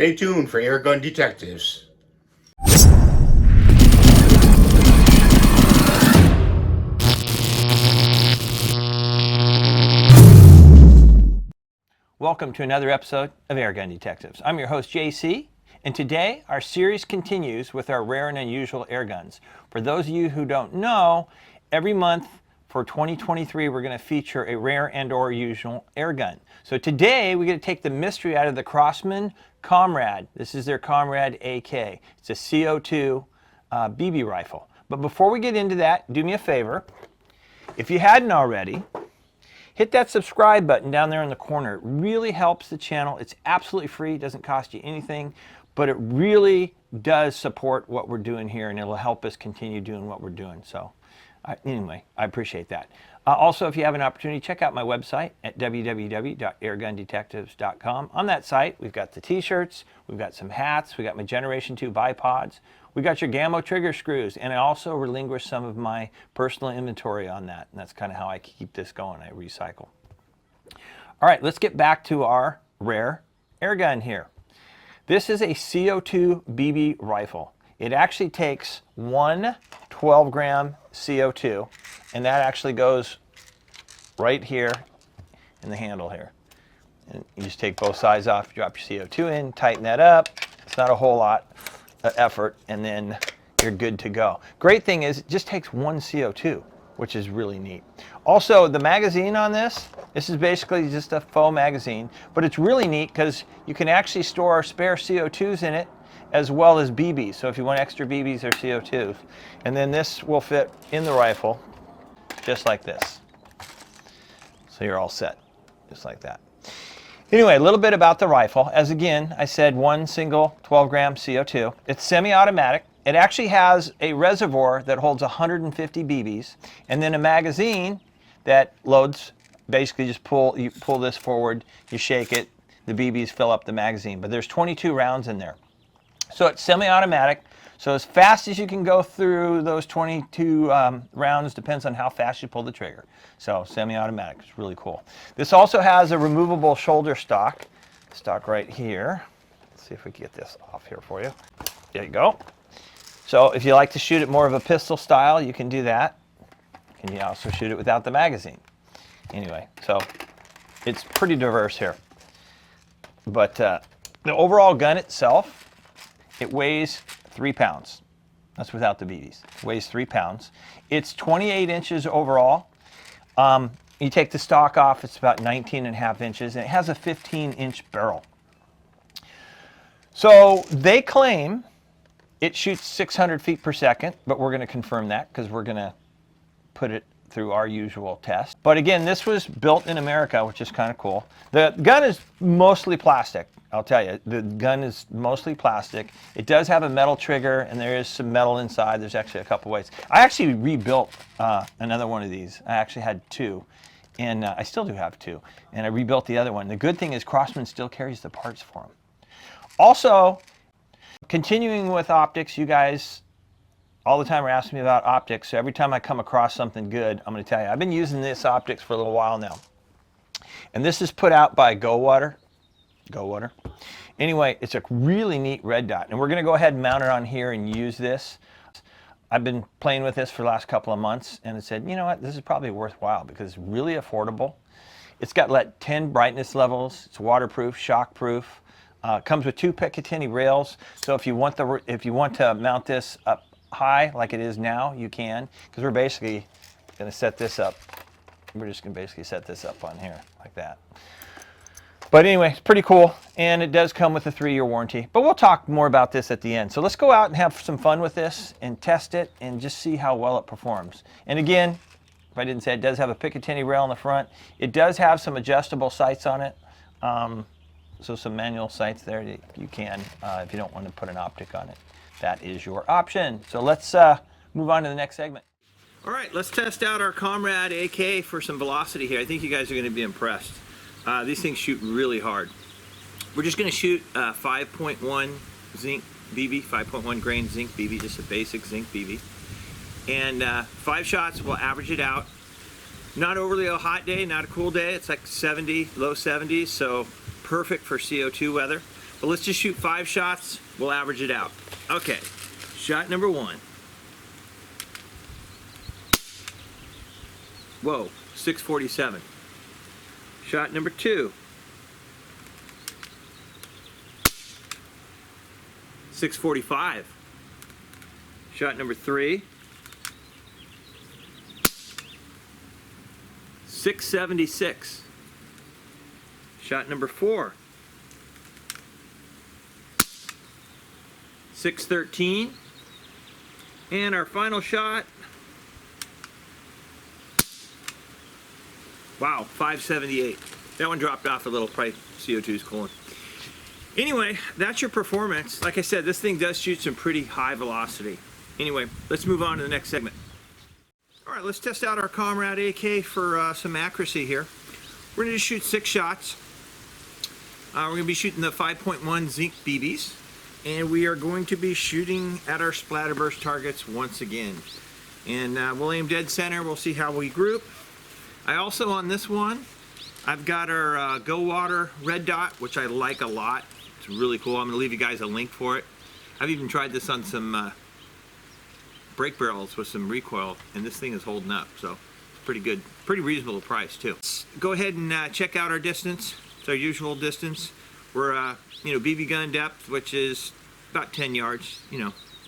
Stay tuned for Airgun Detectives. Welcome to another episode of Airgun Detectives. I'm your host, JC, and today our series continues with our rare and unusual air guns. For those of you who don't know, every month for 2023 we're going to feature a rare and or usual air gun. So today we're going to take the mystery out of the Crosman Comrade. This is their Comrade AK. It's a CO2 BB rifle. But before we get into that, do me a favor. If you hadn't already, hit that subscribe button down there in the corner. It really helps the channel. It's absolutely free. It doesn't cost you anything, but it really does support what we're doing here, and it'll help us continue doing what we're doing. So anyway, I appreciate that. Also, if you have an opportunity, check out my website at www.airgundetectives.com. On that site, we've got the t-shirts, we've got some hats, we've got my Generation 2 bipods, we got your Gammo trigger screws, and I also relinquish some of my personal inventory on that, and that's kind of how I keep this going. I recycle. All right, let's get back to our rare air gun here. This is a CO2 BB rifle. It actually takes one 12-gram CO2, and that actually goes right here in the handle here. And you just take both sides off, drop your CO2 in, tighten that up. It's not a whole lot effort, and then you're good to go. Great thing is it just takes one CO2, which is really neat. Also, the magazine on this is basically just a faux magazine, but it's really neat because you can actually store spare CO2s in it as well as BBs. So if you want extra BBs or CO2s, and then this will fit in the rifle just like this. So you're all set, just like that. Anyway, a little bit about the rifle. As again, I said, one single 12-gram CO2. It's semi-automatic. It actually has a reservoir that holds 150 BBs, and then a magazine that loads. Basically, just you pull this forward, you shake it, the BBs fill up the magazine. But there's 22 rounds in there. So it's semi-automatic. So as fast as you can go through those 22 rounds depends on how fast you pull the trigger. So semi-automatic is really cool. This also has a removable shoulder stock right here. Let's see if we can get this off here for you. There you go. So if you like to shoot it more of a pistol style, you can do that. And you also shoot it without the magazine. Anyway, so it's pretty diverse here. But the overall gun itself, it weighs 3 pounds. That's without the BBs. It weighs 3 pounds. It's 28 inches overall. You take the stock off, it's about 19.5 inches, and it has a 15-inch barrel. So they claim it shoots 600 feet per second, but we're going to confirm that because we're going to put it through our usual test. But again, this was built in America, which is kind of cool. The gun is mostly plastic. I'll tell you, the gun is mostly plastic. It does have a metal trigger, and there is some metal inside. There's actually a couple ways. I actually rebuilt another one of these. I actually had two, and I still do have two, and I rebuilt the other one. The good thing is Crosman still carries the parts for them. Also, continuing with optics, you guys all the time are asking me about optics, so every time I come across something good, I'm going to tell you. I've been using this optics for a little while now, and this is put out by GOWUTAR. Anyway, it's a really neat red dot, and we're going to go ahead and mount it on here and use this. I've been playing with this for the last couple of months, and I said, you know what, this is probably worthwhile because it's really affordable. It's got 10 brightness levels. It's waterproof, shockproof. Comes with 2 Picatinny rails, so if you want to mount this up high like it is now, you can, because we're basically going to set this up. We're just going to basically set this up on here like that. But anyway, it's pretty cool, and it does come with a 3-year warranty. But we'll talk more about this at the end. So let's go out and have some fun with this and test it and just see how well it performs. And again, if I didn't say, it does have a Picatinny rail in the front. It does have some adjustable sights on it. So some manual sights there that you can, if you don't want to put an optic on it. That is your option. So let's move on to the next segment. All right, let's test out our Comrade AK for some velocity here. I think you guys are going to be impressed. These things shoot really hard. We're just going to shoot 5.1 zinc BB, 5.1 grain zinc BB, just a basic zinc BB. And 5 shots, we'll average it out. Not overly a hot day, not a cool day. It's like 70, low 70s, so perfect for CO2 weather. But let's just shoot 5 shots. We'll average it out. Okay, shot number 1. Whoa, 647. Shot number 2. 645. Shot number 3. 676. Shot number 4. 613. And our final shot. Wow, 578. That one dropped off a little, probably CO2 is cooling. Anyway, that's your performance. Like I said, this thing does shoot some pretty high velocity. Anyway, let's move on to the next segment. All right, let's test out our Comrade AK for some accuracy here. We're going to shoot 6 shots. We're going to be shooting the 5.1 zinc BBs, and we are going to be shooting at our splatterburst targets once again. And we'll aim dead center. We'll see how we group. I also, on this one, I've got our GOWUTAR Red-Dot, which I like a lot. It's really cool. I'm going to leave you guys a link for it. I've even tried this on some brake barrels with some recoil, and this thing is holding up, so it's pretty good. Pretty reasonable price, too. Let's go ahead and check out our distance. It's our usual distance. We're, BB gun depth, which is about 10 yards,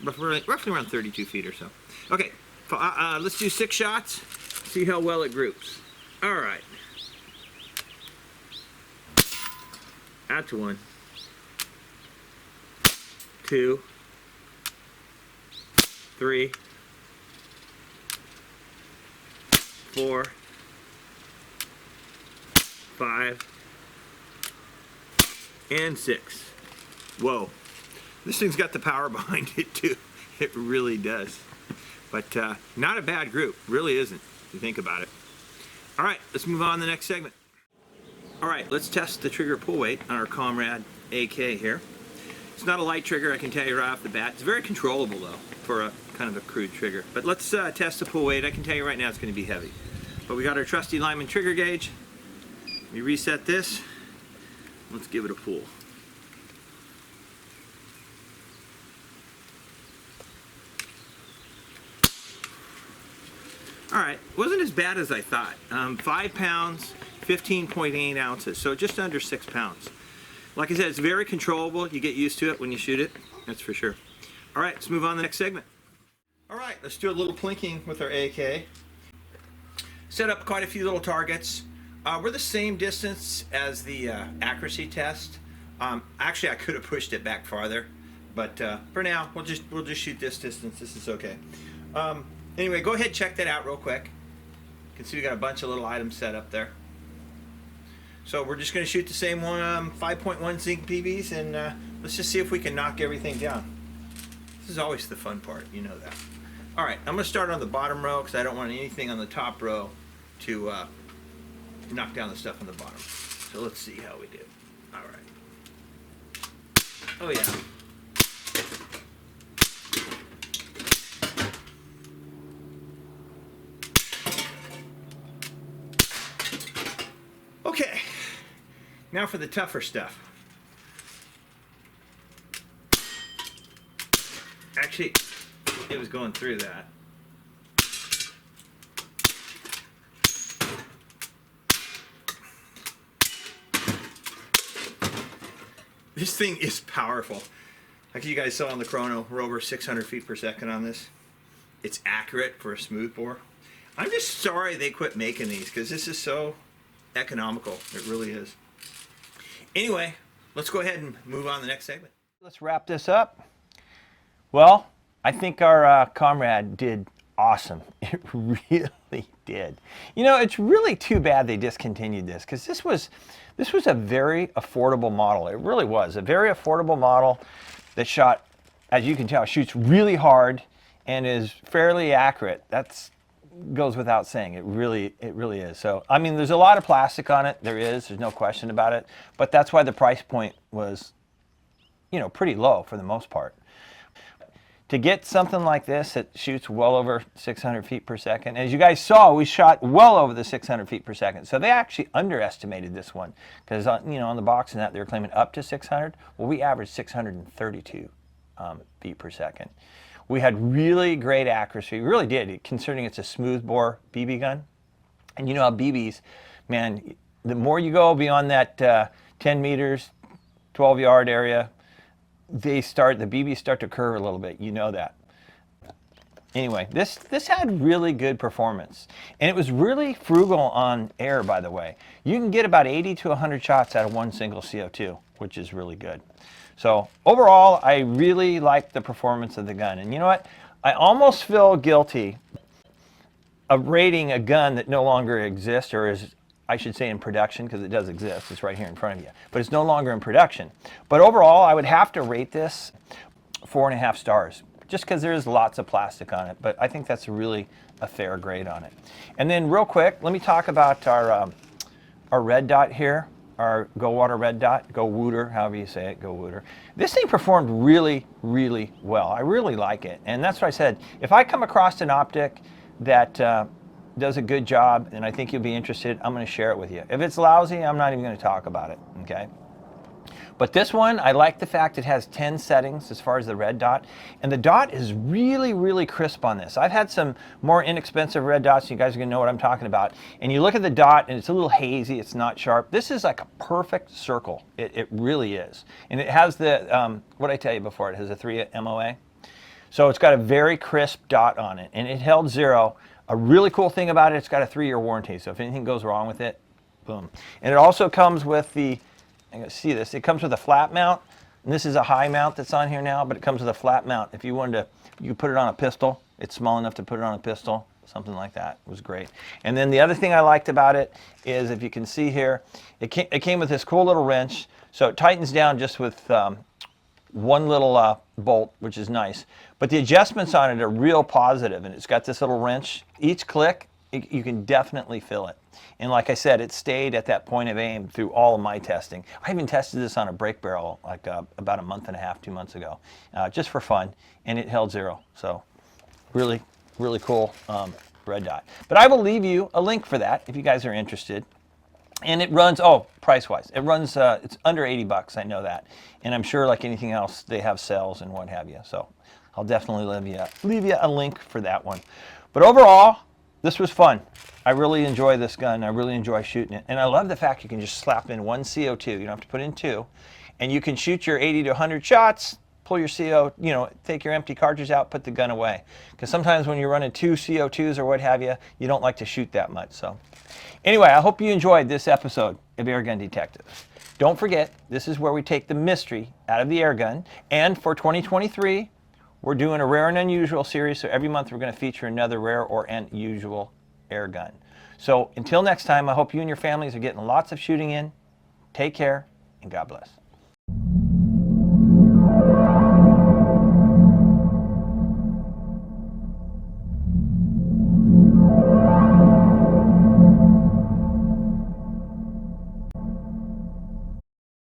roughly around 32 feet or so. Okay, let's do 6 shots, see how well it groups. All right. That's 1, 2, 3, 4, 5, and 6. Whoa. This thing's got the power behind it too. It really does. But not a bad group. Really isn't, if you think about it. All right, let's move on to the next segment. All right, let's test the trigger pull weight on our Comrade AK here. It's not a light trigger, I can tell you right off the bat. It's very controllable though, for a kind of a crude trigger. But let's test the pull weight. I can tell you right now it's going to be heavy. But we got our trusty Lyman trigger gauge. We reset this. Let's give it a pull. All right, wasn't as bad as I thought. 5 pounds, 15.8 ounces, so just under 6 pounds. Like I said, it's very controllable. You get used to it when you shoot it, that's for sure. All right, let's move on to the next segment. All right, let's do a little plinking with our AK. Set up quite a few little targets. We're the same distance as the accuracy test. Actually, I could have pushed it back farther, but for now, we'll just shoot this distance. This is okay. Anyway, go ahead and check that out real quick. You can see we got a bunch of little items set up there. So we're just going to shoot the same one, 5.1 zinc BBs, and let's just see if we can knock everything down. This is always the fun part, you know that. All right, I'm going to start on the bottom row because I don't want anything on the top row to knock down the stuff on the bottom. So let's see how we do. All right. Oh yeah. Okay, now for the tougher stuff. Actually, it was going through that. This thing is powerful. Like you guys saw on the chrono, we're over 600 feet per second on this. It's accurate for a smooth bore. I'm just sorry they quit making these because this is so economical. It really is. Anyway, let's go ahead and move on to the next segment. Let's wrap this up. Well, I think our Comrade did awesome. It really did. You know, it's really too bad they discontinued this because this was a very affordable model. It really was a very affordable model that shot, as you can tell, shoots really hard and is fairly accurate. That's goes without saying. It really is. So, I mean, there's a lot of plastic on it. There's no question about it. But that's why the price point was, pretty low for the most part. to get something like this that shoots well over 600 feet per second. As you guys saw, we shot well over the 600 feet per second. So they actually underestimated this one because on the box and that they were claiming up to 600. Well, we averaged 632 feet per second. We had really great accuracy. We really did, considering it's a smoothbore BB gun. And you know how BBs, man, the more you go beyond that 10 meters, 12-yard area, the BBs start to curve a little bit. You know that. Anyway, this had really good performance. And it was really frugal on air, by the way. You can get about 80 to 100 shots out of one single CO2, which is really good. So overall, I really like the performance of the gun. And you know what? I almost feel guilty of rating a gun that no longer exists, or is, I should say, in production, because it does exist. It's right here in front of you. But it's no longer in production. But overall, I would have to rate this 4.5 stars, just because there is lots of plastic on it. But I think that's really a fair grade on it. And then real quick, let me talk about our red dot here, our GOWUTAR Red-Dot, GOWUTAR, however you say it, GOWUTAR. This thing performed really, really well. I really like it. And that's what I said. If I come across an optic that does a good job and I think you'll be interested, I'm going to share it with you. If it's lousy, I'm not even going to talk about it, okay? But this one, I like the fact it has 10 settings as far as the red dot. And the dot is really, really crisp on this. I've had some more inexpensive red dots. You guys are going to know what I'm talking about. And you look at the dot and it's a little hazy. It's not sharp. This is like a perfect circle. It really is. And it has the, what did I tell you before? It has a 3 MOA. So it's got a very crisp dot on it. And it held 0. A really cool thing about it, it's got a 3-year warranty. So if anything goes wrong with it, boom. And it also comes with the, I'm going to see this. It comes with a flat mount, and this is a high mount that's on here now, but it comes with a flat mount. If you wanted to, you could put it on a pistol. It's small enough to put it on a pistol, something like that. It was great. And then the other thing I liked about it is, if you can see here, it came with this cool little wrench. So it tightens down just with one little bolt, which is nice. But the adjustments on it are real positive, and it's got this little wrench. Each click, you can definitely feel it. And like I said, it stayed at that point of aim through all of my testing. I even tested this on a brake barrel like about a month and a half, 2 months ago, just for fun, and it held 0. So really, really cool red dot. But I will leave you a link for that if you guys are interested. And it runs, oh, price-wise, it runs, it's under 80 bucks, I know that. And I'm sure like anything else, they have sales and what have you. So I'll definitely leave you a link for that one. But overall, this was fun. I really enjoy this gun. I really enjoy shooting it. And I love the fact you can just slap in 1 CO2. You don't have to put in 2. And you can shoot your 80 to 100 shots, pull your CO, take your empty cartridge out, put the gun away. Because sometimes when you're running 2 CO2s or what have you, you don't like to shoot that much. So anyway, I hope you enjoyed this episode of Airgun Detectives. Don't forget, this is where we take the mystery out of the airgun. And for 2023, we're doing a rare and unusual series. So every month we're going to feature another rare or unusual air gun. So until next time, I hope you and your families are getting lots of shooting in. Take care, and God bless.